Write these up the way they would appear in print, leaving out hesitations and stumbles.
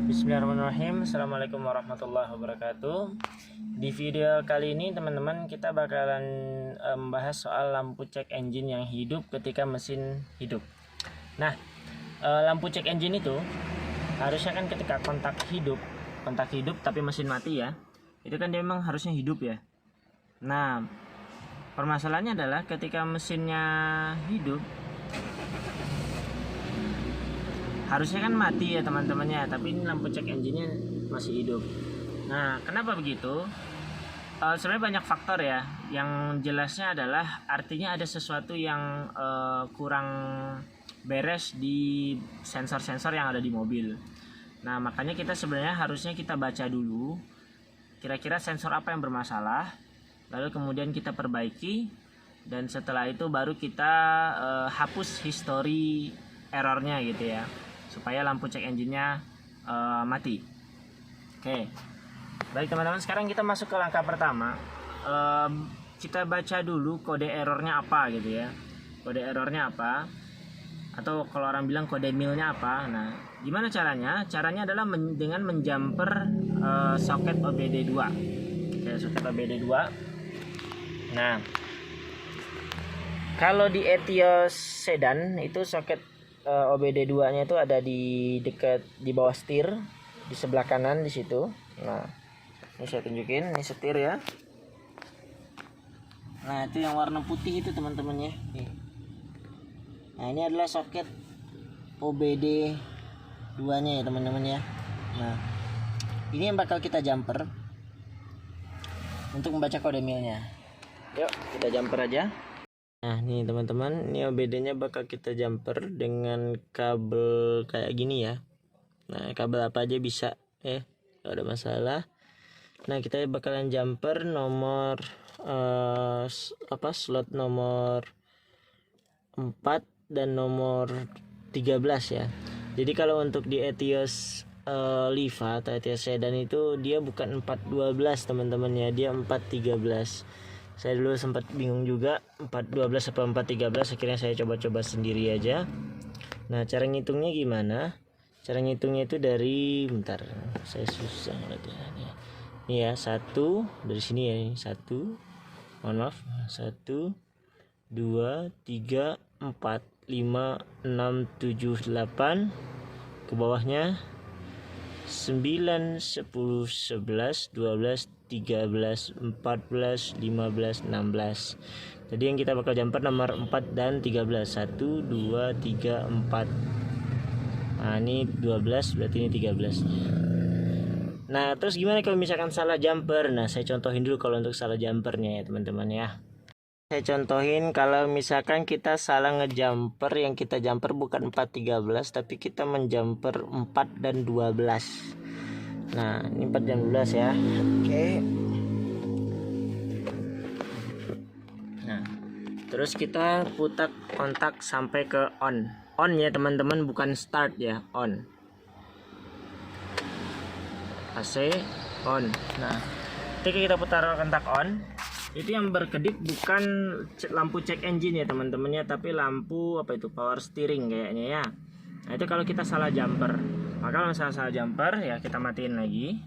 Bismillahirrahmanirrahim. Assalamualaikum warahmatullahi wabarakatuh. Di video kali ini teman-teman kita bakalan membahas soal lampu cek engine yang hidup ketika mesin hidup. Nah, lampu cek engine itu harusnya kan ketika kontak hidup tapi mesin mati ya, itu kan dia memang harusnya hidup ya. Nah, permasalahannya adalah ketika mesinnya hidup harusnya kan mati ya teman-temannya, tapi ini lampu cek engine-nya masih hidup. Nah, kenapa begitu? Sebenarnya banyak faktor ya. Yang jelasnya adalah artinya ada sesuatu yang kurang beres di sensor-sensor yang ada di mobil. Nah, makanya kita sebenarnya harusnya kita baca dulu kira-kira sensor apa yang bermasalah, lalu kemudian kita perbaiki, dan setelah itu baru kita hapus history errornya gitu ya, supaya lampu cek engine-nya mati. Oke, baik teman-teman, sekarang kita masuk ke langkah pertama. Kita baca dulu kode errornya apa gitu ya. Kode errornya apa, atau kalau orang bilang kode milnya apa. Nah, gimana caranya? Caranya adalah dengan menjumper soket OBD2. Oke, soket OBD2. Nah, kalau di Etios sedan itu soket OBD2 nya itu ada di dekat di bawah setir, di sebelah kanan di situ. Nah, ini saya tunjukin, ini setir ya. Nah, itu yang warna putih itu teman-teman ya. Nah, ini adalah soket OBD2 nya ya teman-teman ya. Nah, ini yang bakal kita jumper untuk membaca kode milnya. Yuk, kita jumper aja. Nah, nih teman-teman, ini OBD-nya bakal kita jumper dengan kabel kayak gini ya. Nah, kabel apa aja bisa, kalau ada masalah. Nah, kita bakalan jumper nomor slot nomor 4 dan nomor 13 ya. Jadi kalau untuk di Etios Liva atau Etios sedan itu dia bukan 412 teman-teman ya, dia 413. Saya dulu sempat bingung juga 412 atau 413, akhirnya saya coba-coba sendiri aja. Nah, cara ngitungnya gimana? Cara ngitungnya itu dari, bentar, saya susah ngeliatnya. Ini ya, 1 dari sini ya, ini 1. Mohon maaf. 1 2 3 4 5 6 7 8. Ke bawahnya 9 10 11 12 13 14 15 16. Jadi yang kita bakal jumper nomor 4 dan 13. 1 2 3 4. Nah, ini 12, berarti ini 13 nya. Nah, terus gimana kalau misalkan salah jumper? Nah, saya contohin dulu kalau untuk salah jumpernya ya teman-teman ya. Saya contohin kalau misalkan kita salah ngejumper, yang kita jumper bukan 413 tapi kita menjumper 4 dan 12. Nah, ini 4 dan 12 ya. Oke. Nah, terus kita putar kontak sampai ke on. On ya teman-teman, bukan start ya, on. AC on. Nah, ketika kita putar kontak on, itu yang berkedip bukan lampu cek engine ya teman-teman ya, tapi lampu apa itu, power steering kayaknya ya. Nah, itu kalau kita salah jumper. Maka kalau misalnya salah jumper ya kita matiin lagi.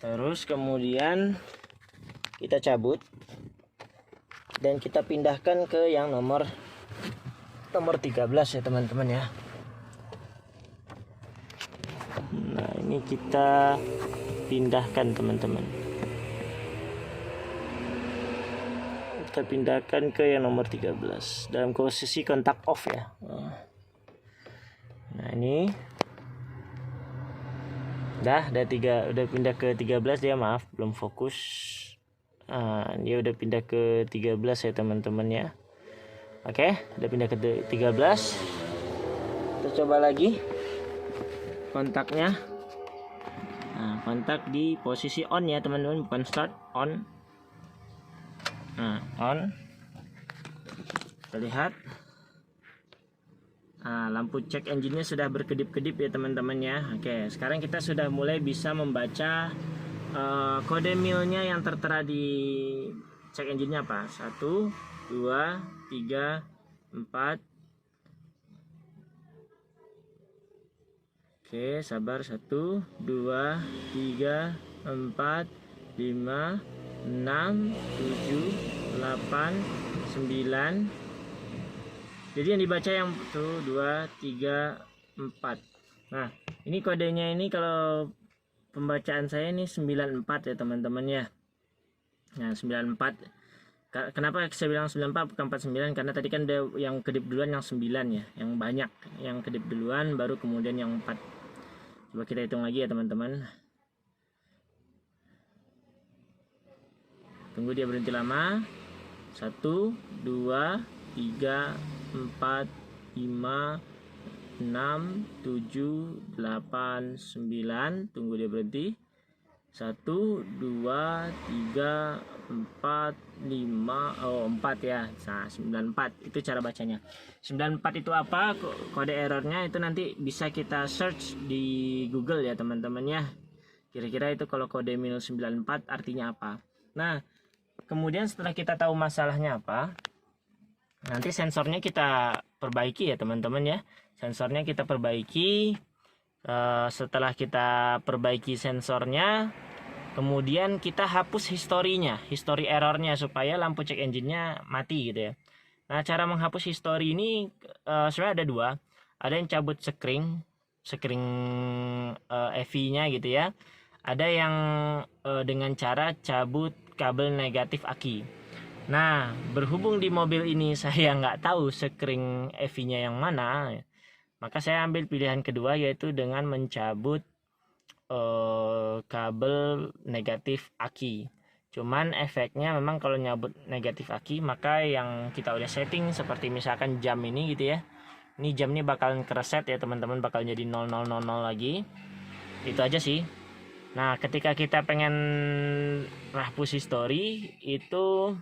Terus kemudian kita cabut dan kita pindahkan ke yang nomor 13 ya teman-teman ya. Nah, ini kita pindahkan teman-teman. Kita pindahkan ke yang nomor 13 dalam posisi kontak off ya. Nah, ini udah pindah ke 13 dia, maaf belum fokus. Dia udah pindah ke 13 ya teman-teman ya. Oke, udah pindah ke 13. Kita coba lagi kontaknya. Nah, kontak di posisi on ya teman-teman, bukan start, on. Nah, on. Kita lihat. Nah, lampu cek engine-nya sudah berkedip-kedip ya teman-teman ya. Oke, sekarang kita sudah mulai bisa membaca kode milnya yang tertera di cek engine-nya apa. 1 2 3 4. Oke, sabar. 1, 2, 3, 4, 5, 6, 7, 8, 9. Jadi yang dibaca yang 1, 2, 3, 4. Nah, ini kodenya ini kalau pembacaan saya ini 94 ya teman-teman ya. Nah, 94. Kenapa saya bilang 94 bukan 49? Karena tadi kan ada yang kedip duluan yang 9 ya, yang banyak. Yang kedip duluan baru kemudian yang 4. Coba kita hitung lagi ya teman-teman. Tunggu dia berhenti lama. 1, 2, 3, 4, 5, 6, 7, 8, 9. Tunggu dia berhenti. 1, 2, 3, 4, 5, 4 ya. Nah, 94 itu cara bacanya. 94 itu apa? Kode errornya itu nanti bisa kita search di Google ya teman-teman ya. Kira-kira itu kalau kode minus 94 artinya apa. Nah, kemudian setelah kita tahu masalahnya apa, nanti sensornya kita perbaiki ya teman-teman ya. Sensornya kita perbaiki. Setelah kita perbaiki sensornya, kemudian kita hapus historinya, history errornya, supaya lampu check engine-nya mati gitu ya. Nah, cara menghapus history ini sebenarnya ada dua. Ada yang cabut screen EV-nya gitu ya. Ada yang dengan cara cabut kabel negatif aki. Nah, berhubung di mobil ini saya nggak tahu screen EV-nya yang mana, maka saya ambil pilihan kedua, yaitu dengan mencabut kabel negatif aki. Cuman efeknya memang kalau nyabut negatif aki, maka yang kita udah setting seperti misalkan jam ini gitu ya. Ini jam ini bakalan kereset ya teman-teman, bakal jadi 0000 lagi. Itu aja sih. Nah, ketika kita pengen hapus history itu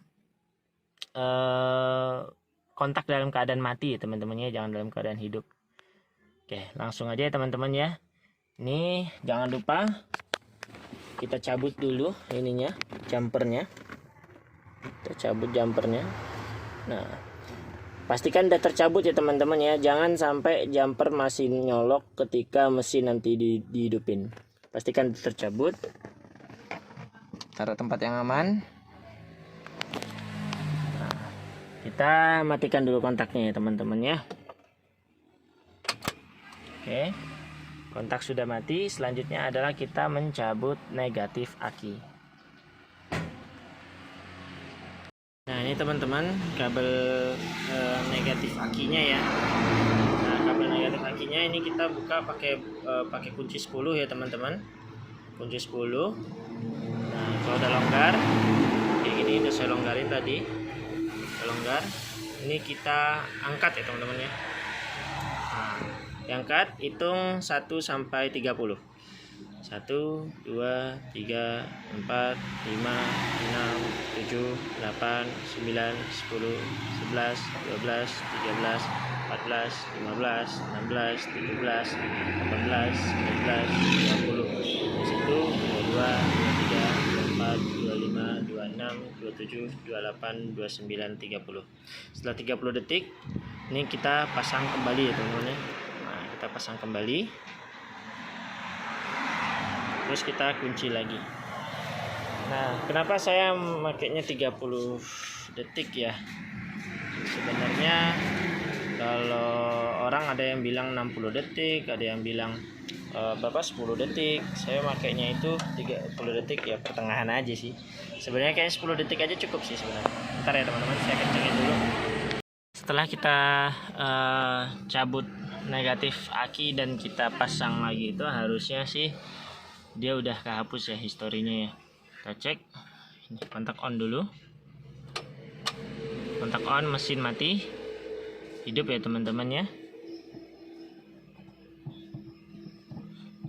kontak dalam keadaan mati ya teman-temannya, jangan dalam keadaan hidup. Oke, langsung aja ya teman-teman ya. Ini jangan lupa kita cabut dulu ininya, jumpernya. Kita cabut jumpernya. Nah, pastikan udah tercabut ya teman-teman ya. Jangan sampai jumper masih nyolok ketika mesin nanti dihidupin. Pastikan tercabut. Taruh tempat yang aman. Nah, kita matikan dulu kontaknya ya teman-teman ya. Oke, kontak sudah mati. Selanjutnya adalah kita mencabut negatif aki. Nah, ini teman-teman kabel negatif akinya ya. Nah, kabel negatif akinya ini kita buka pakai kunci 10 ya teman-teman. Kunci 10. Nah, kalau udah longgar kayak gini, udah saya longgarin tadi. Longgar. Ini kita angkat ya teman-teman ya. Nah, diangkat, hitung 1 sampai 30. 1, 2, 3, 4, 5, 6, 7, 8, 9, 10, 11, 12, 13, 14, 15, 16, 17, 18, 19, 20. Di situ 22, 23, 24, 25, 26, 27, 28, 29, 30. Setelah 30 detik, ini kita pasang kembali ya teman-teman ya. Nah, kita pasang kembali. Terus kita kunci lagi. Nah, kenapa saya makainya 30 detik ya? Sebenarnya kalau orang ada yang bilang 60 detik, ada yang bilang 10 detik. Saya makainya itu 30 detik ya, pertengahan aja sih. Sebenarnya kayak 10 detik aja cukup sih sebenarnya. Ntar ya teman-teman, saya kencengin dulu. Setelah kita cabut negatif aki dan kita pasang lagi, itu harusnya sih dia udah kehapus ya historinya ya. Kita cek. Ini kontak on dulu. Kontak on, mesin mati. Hidup ya teman-teman ya.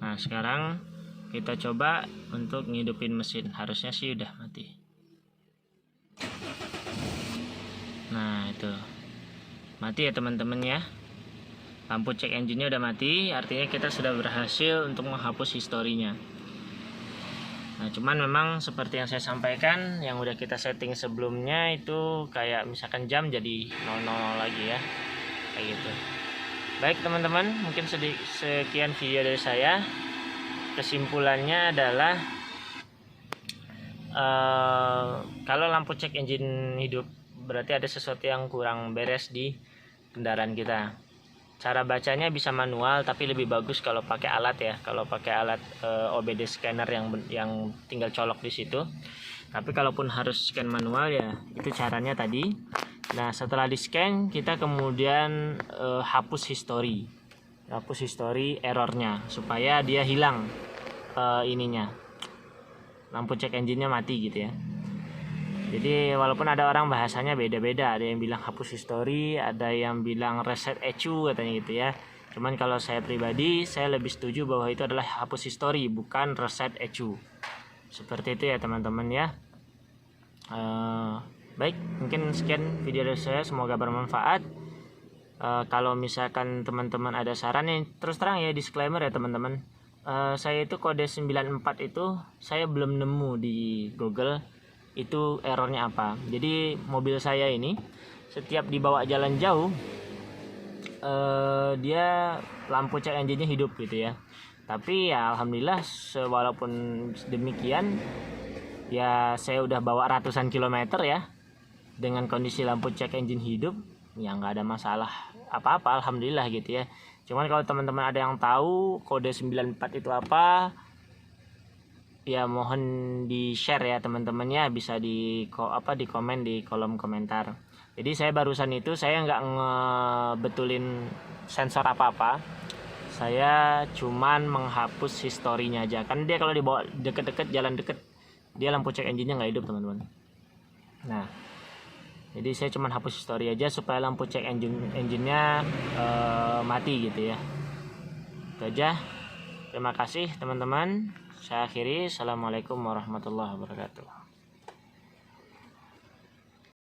Nah, sekarang kita coba untuk ngidupin mesin. Harusnya sih udah mati. Nah, itu mati ya teman-teman ya. Lampu cek engine-nya udah mati, artinya kita sudah berhasil untuk menghapus historinya. Nah, cuman memang seperti yang saya sampaikan, yang udah kita setting sebelumnya itu kayak misalkan jam jadi 00 lagi ya, kayak gitu. Baik teman-teman, mungkin sekian video dari saya. Kesimpulannya adalah kalau lampu cek engine hidup berarti ada sesuatu yang kurang beres di kendaraan kita. Cara bacanya bisa manual, tapi lebih bagus kalau pakai alat ya. Kalau pakai alat OBD scanner yang tinggal colok di situ. Tapi kalaupun harus scan manual ya itu caranya tadi. Nah setelah di scan kita kemudian hapus history errornya supaya dia hilang ininya, lampu cek engine-nya mati gitu ya. Jadi walaupun ada orang bahasanya beda-beda, ada yang bilang hapus history, ada yang bilang reset ECU katanya gitu ya. Cuman kalau saya pribadi, saya lebih setuju bahwa itu adalah hapus history, bukan reset ECU. Seperti itu ya teman-teman ya. Baik, mungkin sekian video dari saya, semoga bermanfaat. Kalau misalkan teman-teman ada saran yang terus terang ya, disclaimer ya teman-teman. Saya itu kode 94 itu saya belum nemu di Google itu errornya apa. Jadi mobil saya ini setiap dibawa jalan jauh dia lampu cek engine-nya hidup gitu ya. Tapi ya alhamdulillah walaupun demikian ya saya udah bawa ratusan kilometer ya dengan kondisi lampu cek engine hidup ya nggak ada masalah apa-apa, alhamdulillah gitu ya. Cuman kalau teman-teman ada yang tahu kode 94 itu apa, ya mohon di share ya teman-teman ya, bisa di komen di kolom komentar. Jadi saya barusan itu saya nggak ngebetulin sensor apa-apa, saya cuman menghapus historinya aja. Kan dia kalau dibawa deket-deket, jalan deket, dia lampu cek engine-nya nggak hidup teman-teman. Nah jadi saya cuman hapus history aja supaya lampu cek engine-nya mati gitu ya. Itu aja. Terima kasih teman-teman. Saya akhiri. Assalamualaikum warahmatullahi wabarakatuh.